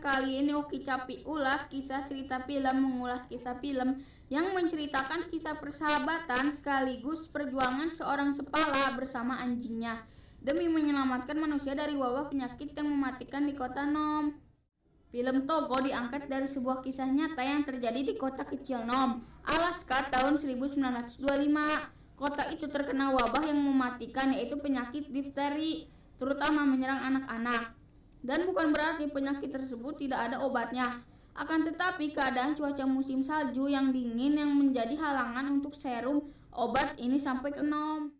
kali ini Oki Capi ulas kisah cerita film mengulas kisah film yang menceritakan kisah persahabatan sekaligus perjuangan seorang sepala bersama anjingnya demi menyelamatkan manusia dari wabah penyakit yang mematikan di kota Nom. Film Togo diangkat dari sebuah kisah nyata yang terjadi di kota kecil Nom, Alaska tahun 1925. Kota itu terkena wabah yang mematikan, yaitu penyakit difteri, terutama menyerang anak-anak. Dan bukan berarti penyakit tersebut tidak ada obatnya. Akan tetapi keadaan cuaca musim salju yang dingin yang menjadi halangan untuk serum obat ini sampai ke Nom.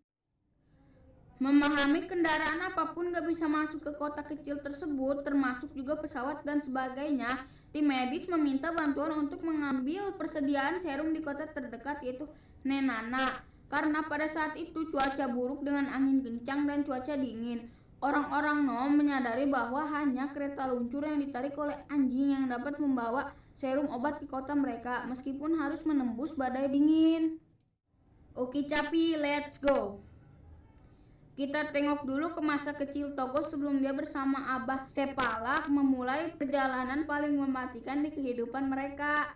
Memahami kendaraan apapun gak bisa masuk ke kota kecil tersebut, termasuk juga pesawat dan sebagainya. Tim medis meminta bantuan untuk mengambil persediaan serum di kota terdekat, yaitu Nenana. Karena pada saat itu cuaca buruk dengan angin kencang dan cuaca dingin. Orang-orang Nom menyadari bahwa hanya kereta luncur yang ditarik oleh anjing yang dapat membawa serum obat ke kota mereka, meskipun harus menembus badai dingin. Oki Capi, let's go! Kita tengok dulu ke masa kecil Togo sebelum dia bersama Abah Sepala memulai perjalanan paling mematikan di kehidupan mereka.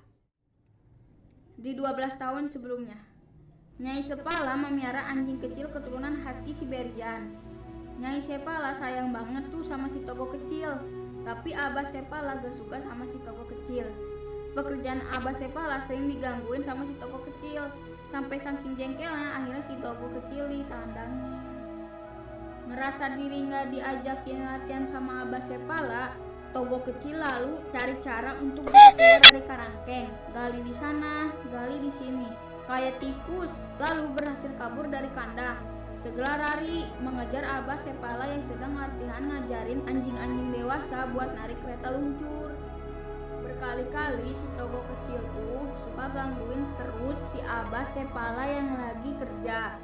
Di 12 tahun sebelumnya, Nyai Sepala memiara anjing kecil keturunan Husky Siberian. Nyai Sepala sayang banget tuh sama si Togo kecil, tapi Abah Sepala gak suka sama si Togo kecil. Pekerjaan Abah Sepala sering digangguin sama si Togo kecil, sampai saking jengkelnya akhirnya si Togo kecil ditandangin. Ngerasa diri gak diajakin latihan sama Abah Sepala, Togo kecil lalu cari cara untuk bisa keluar dari karangkeng. Gali di sana, gali di sini, kayak tikus, lalu berhasil kabur dari kandang. Segera lari mengejar Abah Sepala yang sedang latihan ngajarin anjing-anjing dewasa buat narik kereta luncur. Berkali-kali si Togo kecil tuh suka gangguin terus si Abah Sepala yang lagi kerja.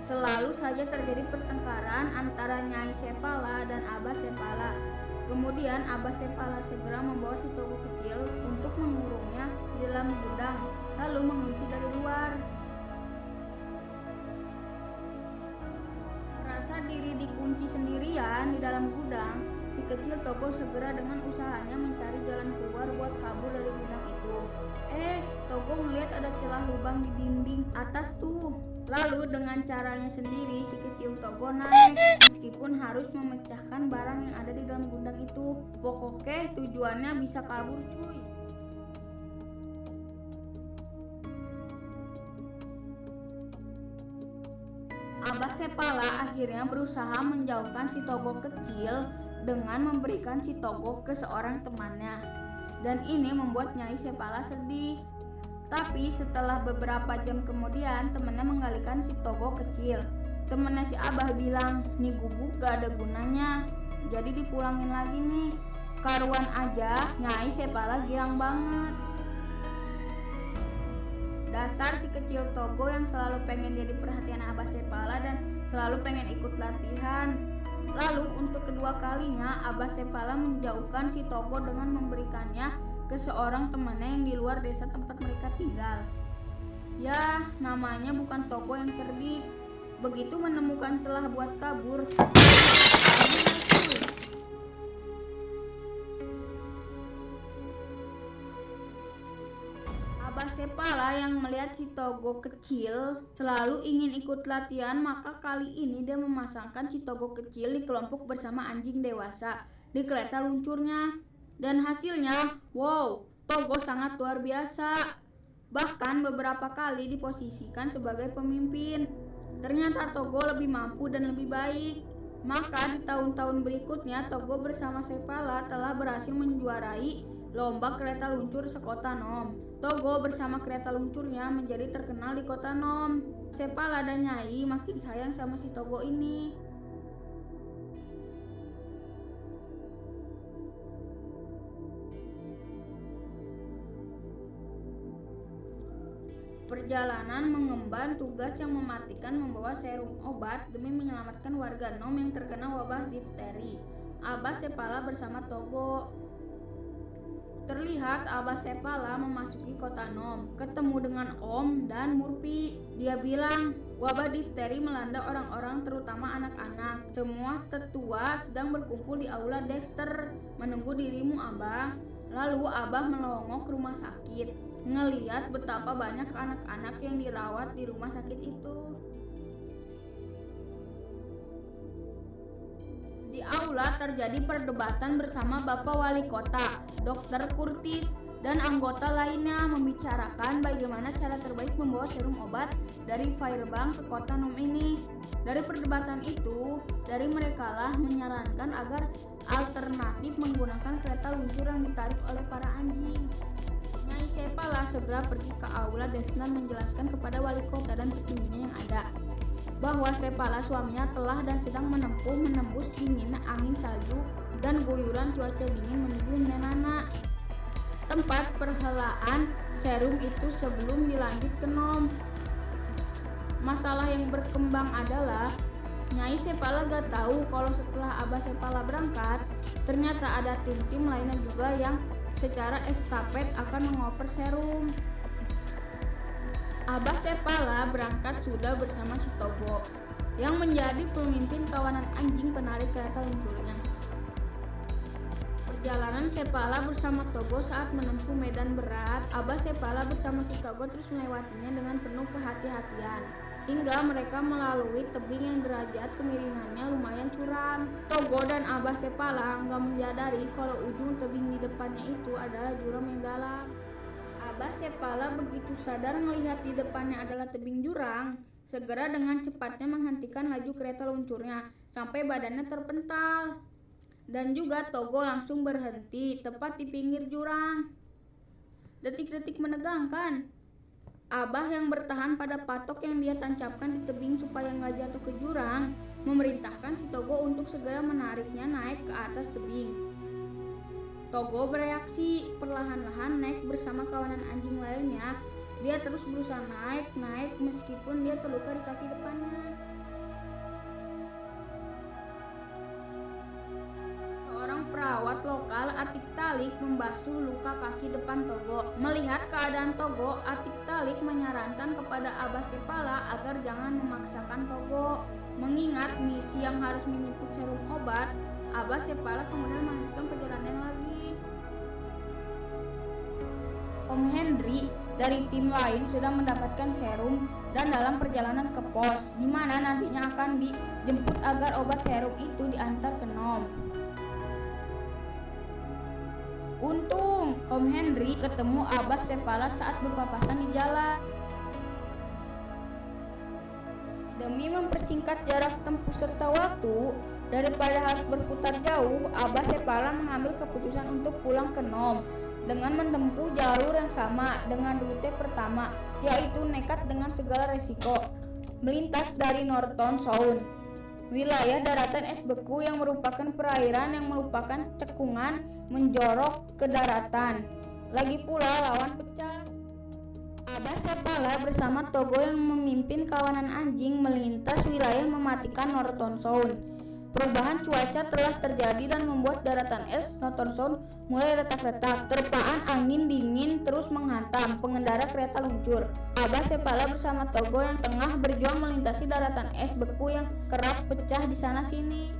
Selalu saja terjadi pertengkaran antara Nyai Sepala dan Abah Sepala. Kemudian Abah Sepala segera membawa si Togo kecil untuk mengurungnya di dalam gudang, lalu mengunci dari luar. Merasa diri dikunci sendirian di dalam gudang, si kecil Togo segera dengan usahanya mencari jalan keluar buat kabur dari gudang itu. Togo ngeliat ada celah lubang di dinding atas tuh. Lalu dengan caranya sendiri si kecil Togo naik, meskipun harus memecahkan barang yang ada di dalam gudang itu. Pokoknya tujuannya bisa kabur cuy. Abah Sepala akhirnya berusaha menjauhkan si Togo kecil dengan memberikan si Togo ke seorang temannya. Dan ini membuat Nyai Sepala sedih. Tapi setelah beberapa jam kemudian temannya menggalikan si Togo kecil. Temannya si Abah bilang, nih guguk gak ada gunanya, jadi dipulangin lagi nih. Karuan aja Nyai Sepala girang banget. Dasar si kecil Togo yang selalu pengen jadi perhatian Abah Sepala dan selalu pengen ikut latihan. Lalu untuk kedua kalinya Abah Sepala menjauhkan si Togo dengan memberikannya ke seorang temannya yang di luar desa tempat mereka tinggal. Ya, namanya bukan Togo yang cerdik. Begitu menemukan celah buat kabur, Abah Sepala yang melihat si Togo kecil selalu ingin ikut latihan, maka kali ini dia memasangkan si Togo kecil di kelompok bersama anjing dewasa di kereta luncurnya. Dan hasilnya, wow, Togo sangat luar biasa. Bahkan beberapa kali diposisikan sebagai pemimpin. Ternyata Togo lebih mampu dan lebih baik. Maka di tahun-tahun berikutnya Togo bersama Sepala telah berhasil menjuarai lomba kereta luncur sekota Nom. Togo bersama kereta luncurnya menjadi terkenal di kota Nom. Sepala dan Nyai makin sayang sama si Togo ini. Perjalanan mengemban tugas yang mematikan membawa serum obat demi menyelamatkan warga Nom yang terkena wabah difteri. Abah Sepala bersama Togo. Terlihat Abah Sepala memasuki kota Nom, ketemu dengan Om dan Murphy. Dia bilang, wabah difteri melanda orang-orang terutama anak-anak. Semua tetua sedang berkumpul di aula Dexter, menunggu dirimu Abah. Lalu Abah melongo ke rumah sakit, ngeliat betapa banyak anak-anak yang dirawat di rumah sakit itu. Di aula terjadi perdebatan bersama Bapak Wali Kota, Dr. Curtis, dan anggota lainnya membicarakan bagaimana cara terbaik membawa serum obat dari Fairbank ke kota Nom ini. Dari perdebatan itu, dari merekalah menyarankan agar alternatif menggunakan kereta luncur yang ditarik oleh para anjing. Nyai Sepala segera pergi ke aula dan menjelaskan kepada wali kota dan petingginya yang ada bahwa Sepala suaminya telah dan sedang menembus dinginnya angin salju dan guyuran cuaca dingin menuju Nenana, tempat perhelaan serum itu sebelum dilanjut ke Nom. Masalah yang berkembang adalah Nyai Sepala gak tahu kalau setelah Abah Sepala berangkat, ternyata ada tim-tim lainnya juga yang secara estafet akan mengoper serum. Abah Sepala berangkat sudah bersama si Togo, yang menjadi pemimpin kawanan anjing penarik kereta luncurnya. Perjalanan Sepala bersama Togo saat menempuh medan berat, Abah Sepala bersama si Togo terus melewatinya dengan penuh kehati-hatian, hingga mereka melalui tebing yang derajat kemiringannya lumayan curam. Togo dan Abah Sepala nggak menyadari kalau ujung tebing di depannya itu adalah jurang yang dalam. Abah Sepala begitu sadar melihat di depannya adalah tebing jurang, segera dengan cepatnya menghentikan laju kereta luncurnya sampai badannya terpental. Dan juga Togo langsung berhenti tepat di pinggir jurang. Detik-detik menegangkan. Abah yang bertahan pada patok yang dia tancapkan di tebing supaya nggak jatuh ke jurang, memerintahkan si Togo untuk segera menariknya naik ke atas tebing. Togo bereaksi, perlahan-lahan naik bersama kawanan anjing lainnya. Dia terus berusaha naik meskipun dia terluka di kaki depannya. Seorang perawat lokal, Atik Talik, membasuh luka kaki depan Togo. Melihat keadaan Togo, Atik Talik menyarankan kepada Abah Sepala agar jangan memaksakan Togo. Mengingat misi yang harus menjemput serum obat, Abah Sepala kemudian melanjutkan perjalanan lagi. Om Henry dari tim lain sudah mendapatkan serum dan dalam perjalanan ke pos, di mana nantinya akan dijemput agar obat serum itu diantar ke Nom. Untung Om Henry ketemu Abah Sepala saat berpapasan di jalan. Demi mempersingkat jarak tempuh serta waktu, daripada harus berputar jauh, Abah Sepala mengambil keputusan untuk pulang ke Nom dengan menempuh jalur yang sama dengan rute pertama, yaitu nekat dengan segala resiko, melintas dari Norton Sound, wilayah daratan es beku yang merupakan perairan yang merupakan cekungan menjorok ke daratan. Lagi pula lawan pecah. Abah Sepala bersama Togo yang memimpin kawanan anjing melintas wilayah mematikan Norton Sound. Perubahan cuaca telah terjadi dan membuat daratan es Norton Sound mulai retak-retak. Terpaan angin dingin terus menghantam pengendara kereta luncur. Abah Sepala bersama Togo yang tengah berjuang melintasi daratan es beku yang kerap pecah di sana sini.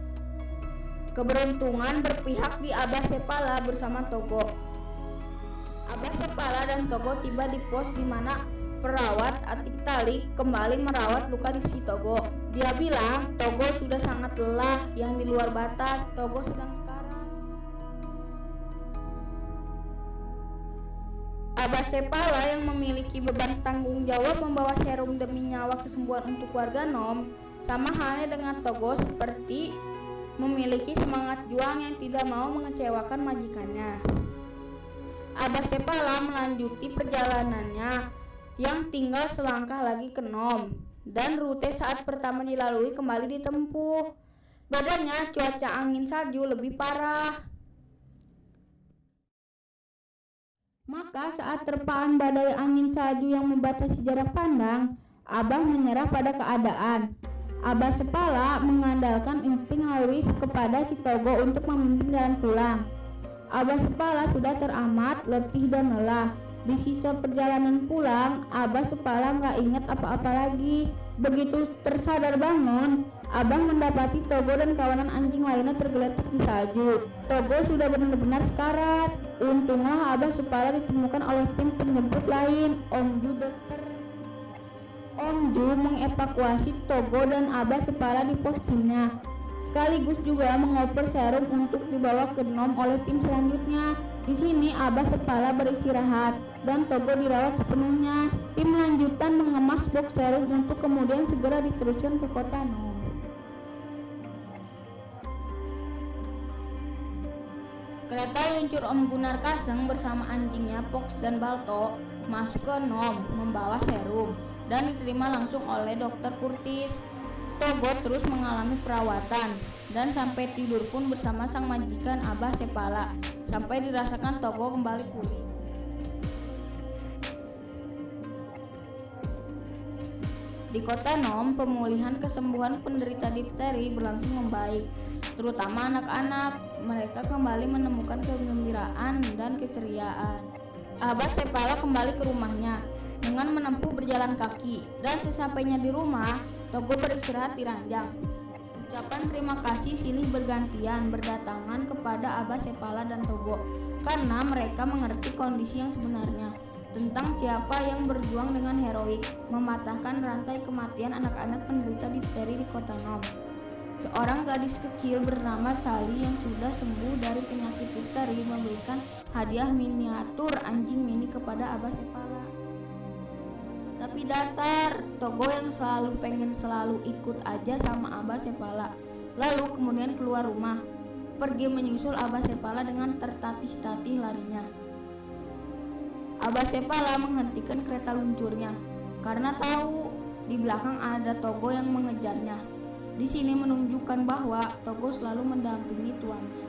Keberuntungan berpihak di Abah Sepala bersama Togo. Abah Sepala dan Togo tiba di pos di mana perawat Atik Talik kembali merawat luka di si Togo. Dia bilang Togo sudah sangat lelah, yang di luar batas. Togo sedang sekarat. Abah Sepala yang memiliki beban tanggung jawab membawa serum demi nyawa kesembuhan untuk warga Nom, sama halnya dengan Togo seperti memiliki semangat juang yang tidak mau mengecewakan majikannya. Abah Sepala melanjuti perjalanannya yang tinggal selangkah lagi ke Nom, dan rute saat pertama dilalui kembali ditempuh. Badannya cuaca angin salju lebih parah. Maka saat terpaan badai angin salju yang membatasi jarak pandang, Abah menyerah pada keadaan. Abah Sepala mengandalkan insting herois kepada si Togo untuk memimpin jalan pulang. Abah Sepala sudah teramat letih dan lelah. Di sisa perjalanan pulang, Abah Sepala nggak ingat apa-apa lagi. Begitu tersadar bangun, Abah mendapati Togo dan kawanan anjing lainnya tergeletak di salju. Togo sudah benar-benar sekarat. Untunglah Abah Sepala ditemukan oleh tim penjemput lain, Om Ju dokter. Om Ju mengevakuasi Togo dan Abah Sepala di pos timnya, sekaligus juga mengoper serum untuk dibawa ke Nom oleh tim selanjutnya. Di sini Abah Sepala beristirahat dan Togo dirawat sepenuhnya. Tim lanjutan mengemas box serum untuk kemudian segera diteruskan ke kota Nom. Kereta luncur Om Gunar Kaseng bersama anjingnya Fox dan Balto masuk ke Nom membawa serum dan diterima langsung oleh Dokter Kurtis. Togo terus mengalami perawatan dan sampai tidur pun bersama sang majikan Abah Sepala sampai dirasakan Togo kembali pulih. Di kota Nom, pemulihan kesembuhan penderita difteri berlangsung membaik, terutama anak-anak. Mereka kembali menemukan kegembiraan dan keceriaan. Abah Sepala kembali ke rumahnya dengan menempuh berjalan kaki, dan sesampainya di rumah, Togo beristirahat di ranjang. Ucapan terima kasih silih bergantian berdatangan kepada Abah Sepala dan Togo karena mereka mengerti kondisi yang sebenarnya tentang siapa yang berjuang dengan heroik mematahkan rantai kematian anak-anak penderita difteri di kota Nom. Seorang gadis kecil bernama Sally yang sudah sembuh dari penyakit difteri memberikan hadiah miniatur anjing mini kepada Abah Sepala. Tapi dasar Togo yang pengen selalu ikut aja sama Abah Sepala. Lalu kemudian keluar rumah, pergi menyusul Abah Sepala dengan tertatih-tatih larinya. Abah Sepala menghentikan kereta luncurnya karena tahu di belakang ada Togo yang mengejarnya. Di sini menunjukkan bahwa Togo selalu mendampingi tuannya.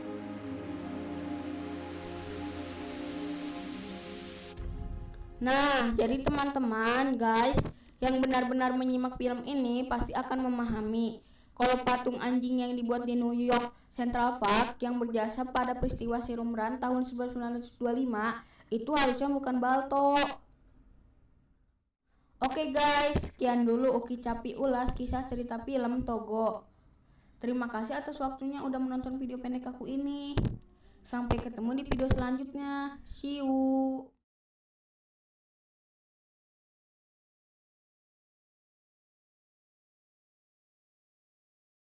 Nah, jadi teman-teman, guys, yang benar-benar menyimak film ini pasti akan memahami kalau patung anjing yang dibuat di New York Central Park yang berjasa pada peristiwa Serum Run tahun 1925 itu harusnya bukan Balto. Oke guys, sekian dulu Uki Capi ulas kisah cerita film Togo. Terima kasih atas waktunya udah menonton video pendek aku ini. Sampai ketemu di video selanjutnya. See you.